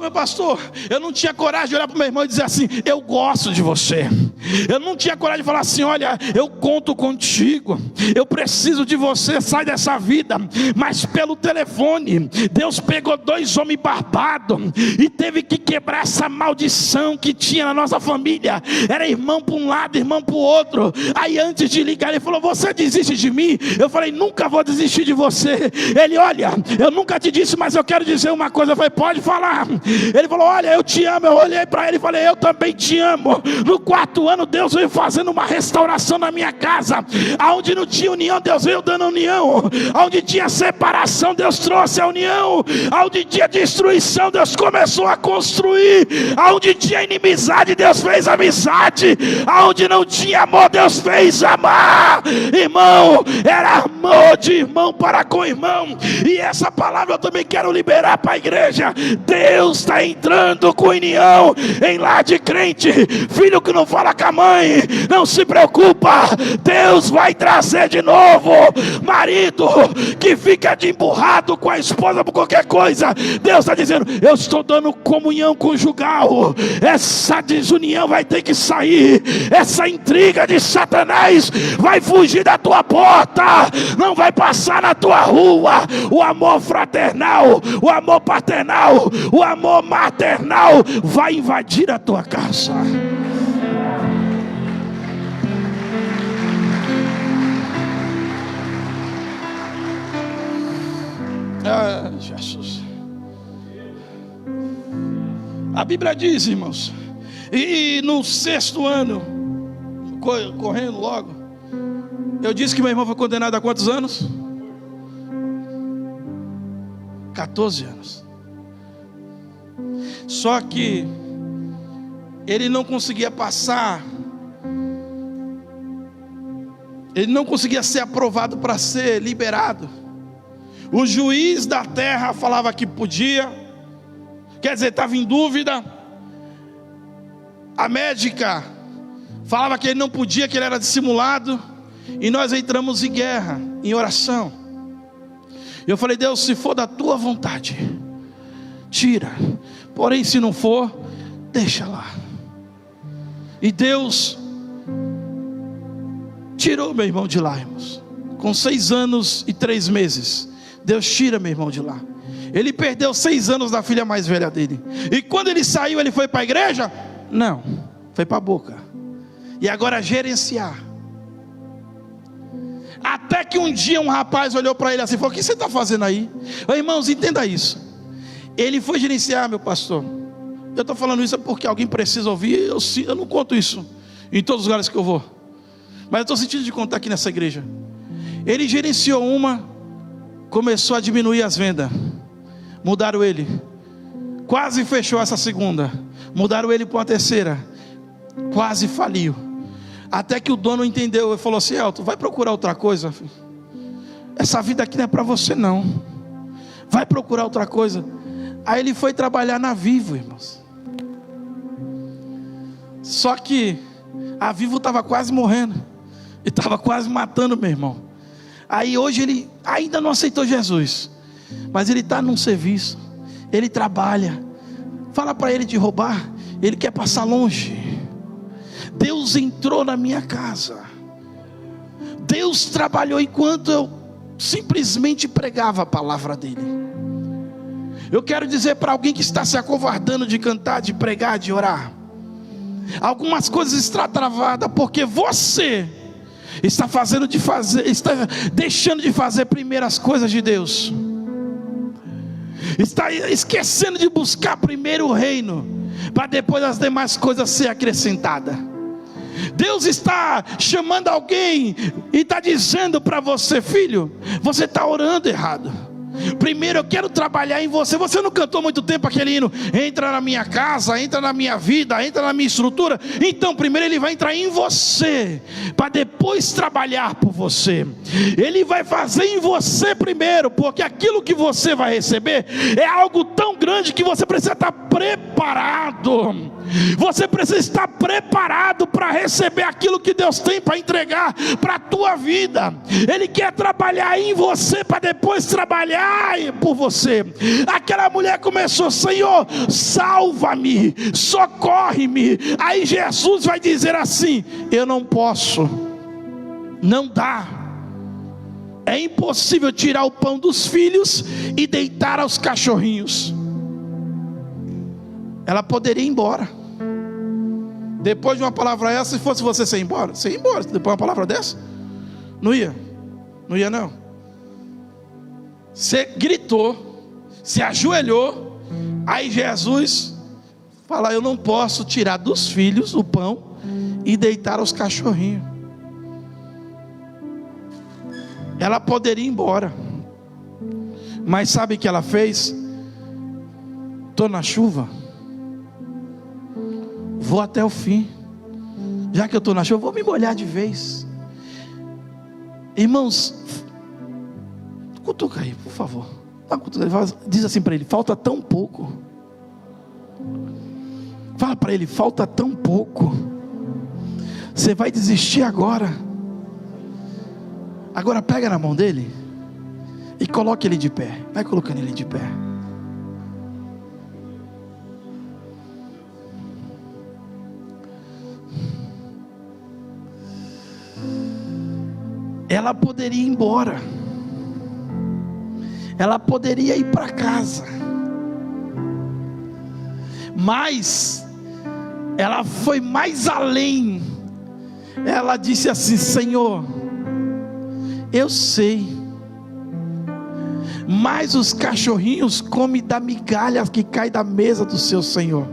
Speaker 1: Meu pastor, eu não tinha coragem de olhar para o meu irmão e dizer assim: eu gosto de você. Eu não tinha coragem de falar assim: olha, eu conto contigo, eu preciso de você, sai dessa vida. Mas pelo telefone, Deus pegou 2 homens barbados e teve que quebrar essa maldição que tinha na nossa família. Era irmão para um lado, irmão para o outro. Aí antes de ligar, ele falou: você desiste de mim? Eu falei: nunca vou desistir de você. Ele: olha, eu nunca te disse, mas eu quero dizer uma coisa. Eu falei: pode falar. Ele falou: olha, eu te amo. Eu olhei para ele e falei: eu também te amo. No 4º ano, Deus veio fazendo uma restauração na minha casa, aonde não tinha união, Deus veio dando união. Onde tinha separação, Deus trouxe a união. Onde tinha destruição, Deus começou a construir. Onde tinha inimizade, Deus fez amizade. Onde não tinha amor, Deus fez amar. Irmão, era amor de irmão para com irmão. E essa palavra eu também quero liberar para a igreja. Deus está entrando com união em lar de crente. Filho que não fala com a mãe, não se preocupa, Deus vai trazer de novo. Marido que fica de emburrado com a esposa por qualquer coisa, Deus está dizendo: eu estou dando comunhão conjugal. Essa desunião vai ter que sair. Essa intriga de Satanás vai fugir da tua porta, não vai passar na tua rua. O amor fraternal, o amor paternal, o amor maternal vai invadir a tua casa. Ah, Jesus. A Bíblia diz, irmãos, e no 6º ano, correndo logo, eu disse que meu irmão foi condenado a quantos anos? 14 anos. Só que ele não conseguia passar, ele não conseguia ser aprovado para ser liberado. O juiz da terra falava que podia, quer dizer, estava em dúvida. A médica falava que ele não podia, que ele era dissimulado. E nós entramos em guerra, em oração. Eu falei: Deus, se for da tua vontade, tira. Porém, se não for, deixa lá. E Deus tirou meu irmão de lá, irmãos. Com 6 anos e 3 meses, Deus tira meu irmão de lá. Ele perdeu 6 anos da filha mais velha dele. E quando ele saiu, ele foi para a igreja? Não, foi para a boca. E agora gerenciar. Até que um dia um rapaz olhou para ele assim e falou: o que você está fazendo aí? Irmãos, entenda isso. Ele foi gerenciar, meu pastor. Eu estou falando isso porque alguém precisa ouvir. Eu não conto isso em todos os lugares que eu vou, mas eu estou sentindo de contar aqui nessa igreja. Ele gerenciou uma, começou a diminuir as vendas. Mudaram ele, quase fechou essa segunda. Mudaram ele para uma terceira, quase faliu. Até que o dono entendeu e falou assim: Elton, vai procurar outra coisa, filho. Essa vida aqui não é para você não. Vai procurar outra coisa. Aí ele foi trabalhar na Vivo, irmãos. Só que a Vivo estava quase morrendo, e estava quase matando meu irmão. Aí hoje ele ainda não aceitou Jesus, mas ele está num serviço, ele trabalha. Fala para ele de roubar, ele quer passar longe. Deus entrou na minha casa. Deus trabalhou enquanto eu simplesmente pregava a palavra dele. Eu quero dizer para alguém que está se acovardando de cantar, de pregar, de orar: algumas coisas estão travadas porque você está está deixando de fazer primeiro as coisas de Deus. Está esquecendo de buscar primeiro o reino, para depois as demais coisas serem acrescentadas. Deus está chamando alguém e está dizendo para você: filho, você está orando errado. Primeiro eu quero trabalhar em você. Você não cantou muito tempo aquele hino: entra na minha casa, entra na minha vida, entra na minha estrutura. Então primeiro ele vai entrar em você, para depois trabalhar por você. Ele vai fazer em você primeiro, porque aquilo que você vai receber é algo tão grande que você precisa estar preparado. Você precisa estar preparado para receber aquilo que Deus tem para entregar para a tua vida. Ele quer trabalhar em você para depois trabalhar por você. Aquela mulher começou: Senhor, salva-me, socorre-me. Aí Jesus vai dizer assim: eu não posso, não dá. É impossível tirar o pão dos filhos e deitar aos cachorrinhos. Ela poderia ir embora. Depois de uma palavra essa, se fosse você ir embora, você ia embora. Depois de uma palavra dessa, não ia não. Você gritou, se ajoelhou. Aí Jesus fala: eu não posso tirar dos filhos o pão e deitar aos cachorrinhos. Ela poderia ir embora, mas sabe o que ela fez? Estou na chuva, vou até o fim. Já que eu estou na chuva, vou me molhar de vez. Irmãos, cutuca aí, por favor. Diz assim para ele: falta tão pouco. Fala para ele: falta tão pouco. Você vai desistir agora. Agora pega na mão dele e coloque ele de pé. Vai colocando ele de pé. Ela poderia ir embora, ela poderia ir para casa, mas ela foi mais além. Ela disse assim: Senhor, eu sei, mas os cachorrinhos comem da migalha que cai da mesa do seu Senhor.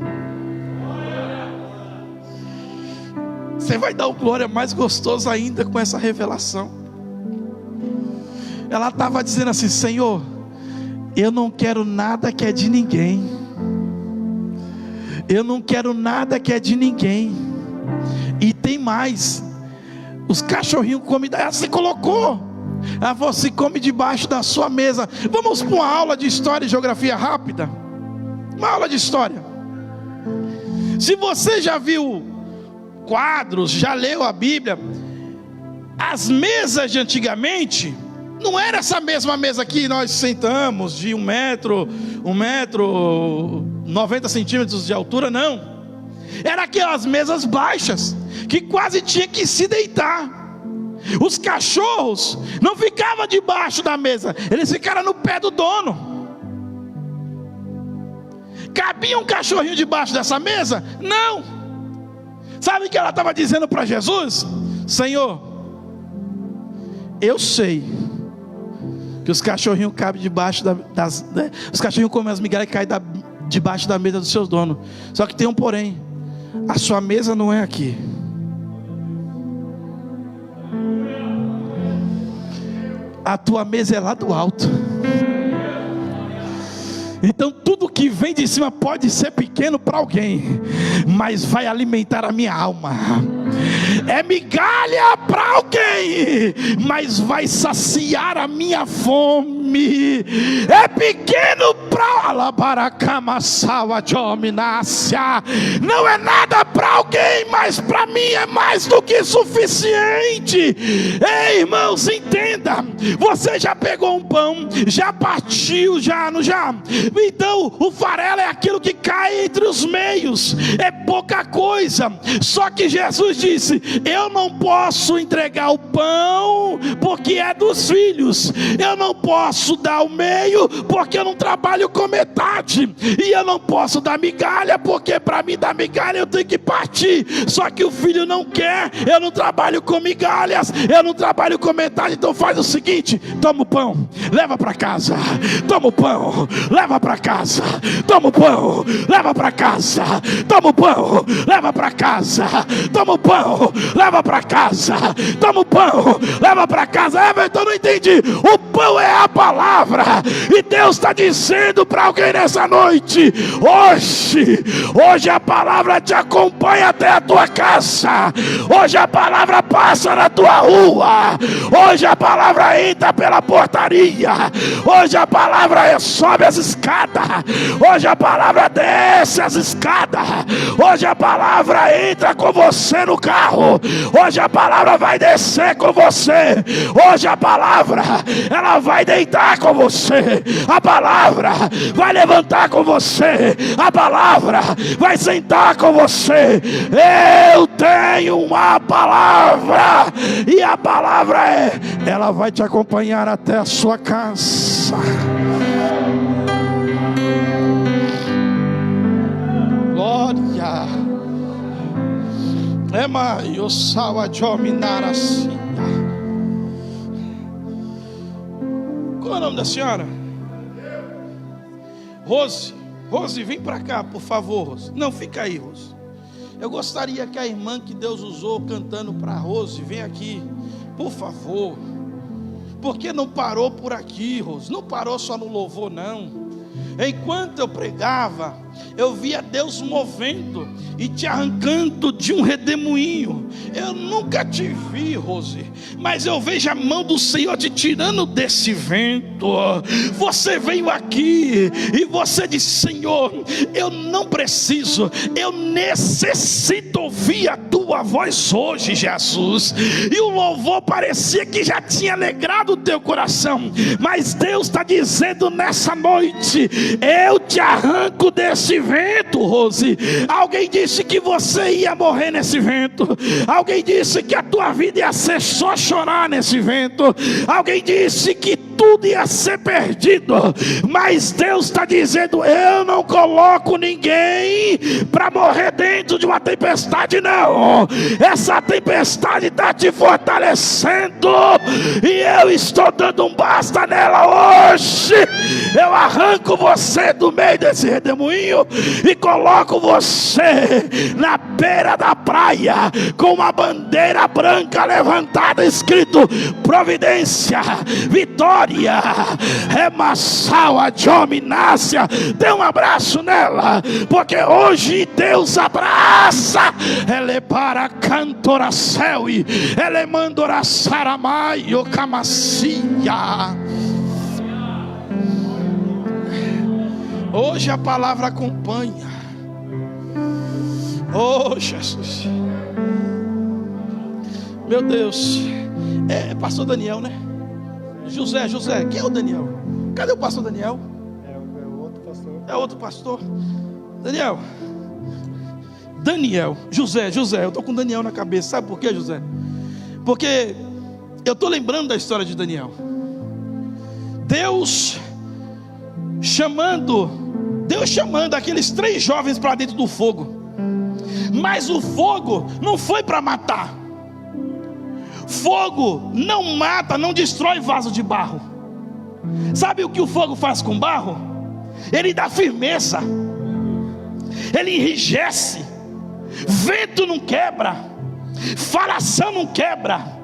Speaker 1: Você vai dar um glória mais gostoso ainda com essa revelação. Ela estava dizendo assim: Senhor, eu não quero nada que é de ninguém. Eu não quero nada que é de ninguém. E tem mais, os cachorrinhos comem. Ela se colocou. Ela falou assim: come debaixo da sua mesa. Vamos para uma aula de história e geografia rápida. Uma aula de história. Se você já viu quadros, já leu a Bíblia, as mesas de antigamente não era essa mesma mesa que nós sentamos, de 1 metro, 90 centímetros de altura, não. Era aquelas mesas baixas, que quase tinha que se deitar. Os cachorros não ficavam debaixo da mesa, eles ficaram no pé do dono. Cabia um cachorrinho debaixo dessa mesa? Não. Sabe o que ela estava dizendo para Jesus? Senhor, eu sei que os cachorrinhos cabem debaixo né? Os cachorrinhos comem as migalhas que caem debaixo da mesa dos seus donos. Só que tem um porém: a sua mesa não é aqui. A tua mesa é lá do alto. Então tudo que vem de cima pode ser pequeno para alguém, mas vai alimentar a minha alma. É migalha para alguém, mas vai saciar a minha fome. É pequeno para Alabaracamasawa de Ominácia. Não é nada para alguém, mas para mim é mais do que suficiente. Ei, irmãos, entenda. Você já pegou um pão, já partiu, já não já? Então o farelo é aquilo que cai entre os meios, é pouca coisa. Só que Jesus disse: eu não posso entregar o pão porque é dos filhos, eu não posso dar o meio porque eu não trabalho com metade, e eu não posso dar migalha porque para mim dar migalha eu tenho que partir. Só que o filho não quer, eu não trabalho com migalhas, eu não trabalho com metade. Então faz o seguinte: toma o pão, leva para casa. Toma o pão, leva para casa. Toma o pão, leva para casa. Toma o pão, leva para casa. Toma o pão, leva para casa. Toma o pão, leva para casa. Everton, não entendi. O pão é a palavra, e Deus está dizendo para alguém nessa noite: hoje a palavra te acompanha até a tua casa. Hoje a palavra passa na tua rua. Hoje a palavra entra pela portaria. Hoje a palavra sobe as escadas. Hoje a palavra desce as escadas. Hoje a palavra entra com você no carro. Hoje a palavra vai descer com você. Hoje a palavra, ela vai deitar com você. A palavra vai levantar com você. A palavra vai sentar com você. Eu tenho uma palavra, e a palavra ela vai te acompanhar até a sua casa. Glória. Ema yosawa jominarasia. Qual é o nome da senhora? Rose. Rose, vem para cá, por favor, Rose. Não, fica aí, Rose. Eu gostaria que a irmã que Deus usou cantando para Rose, vem aqui, por favor. porque não parou por aqui, Rose, não parou só no louvor, não. Enquanto eu pregava, eu via Deus movendo e te arrancando de um redemoinho. Eu nunca te vi, Rose, mas eu vejo a mão do Senhor te tirando desse vento. Você veio aqui e você disse: Senhor, eu não preciso, eu necessito ouvir a tua voz hoje, Jesus. E o louvor parecia que já tinha alegrado o teu coração, mas Deus está dizendo nessa noite: eu te arranco desse vento, Rose. Alguém disse que você ia morrer nesse vento. Alguém disse que a tua vida ia ser só chorar nesse vento. Alguém disse que tudo ia ser perdido, mas Deus está dizendo: eu não coloco ninguém para morrer dentro de uma tempestade, não. Essa tempestade está te fortalecendo, e eu estou dando um basta nela hoje. Eu arranco você do meio desse redemoinho e coloco você na beira da praia, com uma bandeira branca levantada, escrito providência, vitória, Remassal, a Dominácia. Dê um abraço nela, porque hoje Deus abraça. Ela é para cantora céu e ela é mandora saramaio camacia. Hoje a palavra acompanha. Oh Jesus, meu Deus. É pastor Daniel, né? José, quem é o Daniel? Cadê o pastor Daniel?
Speaker 2: É o outro pastor.
Speaker 1: É outro pastor. Daniel, José, eu estou com Daniel na cabeça. Sabe por quê, José? Porque eu estou lembrando da história de Daniel. Deus chamando aqueles 3 jovens para dentro do fogo. Mas o fogo não foi para matar. Fogo não mata, não destrói vaso de barro. Sabe o que o fogo faz com barro? Ele dá firmeza, ele enrijece. Vento não quebra, falação não quebra.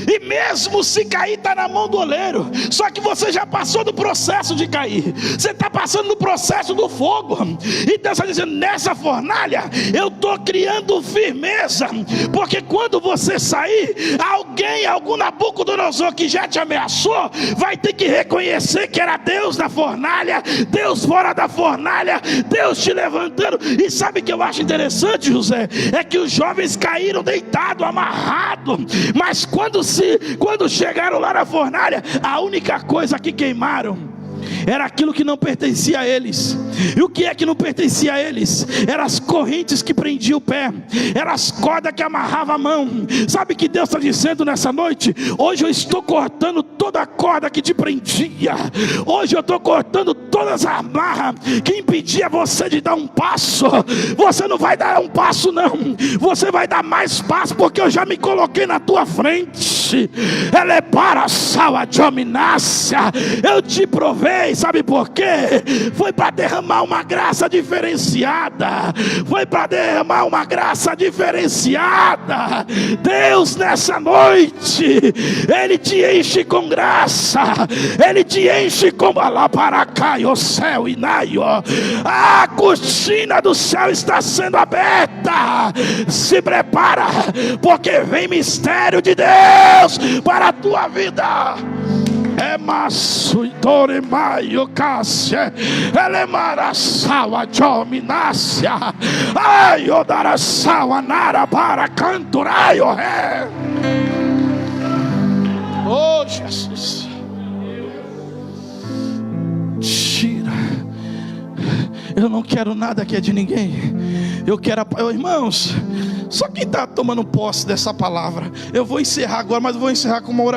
Speaker 1: E mesmo se cair, está na mão do oleiro. Só que você já passou do processo de cair. Você está passando no processo do fogo. E Deus está dizendo: nessa fornalha eu estou criando firmeza. Porque quando você sair, algum Nabucodonosor que já te ameaçou, vai ter que reconhecer que era Deus na fornalha, Deus fora da fornalha, Deus te levantando. E sabe o que eu acho interessante, José? É que os jovens caíram deitados, amarrados. Mas quando chegaram lá na fornalha, a única coisa que queimaram era aquilo que não pertencia a eles. E o que é que não pertencia a eles? Eram as correntes que prendiam o pé, eram as cordas que amarravam a mão. Sabe o que Deus está dizendo nessa noite? Hoje eu estou cortando toda a corda que te prendia. Hoje eu estou cortando todas as amarras que impedia você de dar um passo. Você não vai dar um passo, não. Você vai dar mais passo, porque eu já me coloquei na tua frente. Ela é para a sala de dominácia. Eu te provei, sabe por quê? Foi para derramar uma graça diferenciada. Foi para derramar uma graça diferenciada. Deus nessa noite, Ele te enche com graça. Ele te enche com alaparacai, o céu e naio. A cortina do céu está sendo aberta. Se prepara, porque vem mistério de Deus para a tua vida. É maçuidore maio cássia, elemara sawa dominácia, ai odara sawa nara para canturaio ré. Oh Jesus, tira. Eu não quero nada que é de ninguém. Eu quero, irmãos, só quem está tomando posse dessa palavra. Eu vou encerrar agora, mas eu vou encerrar com uma oração.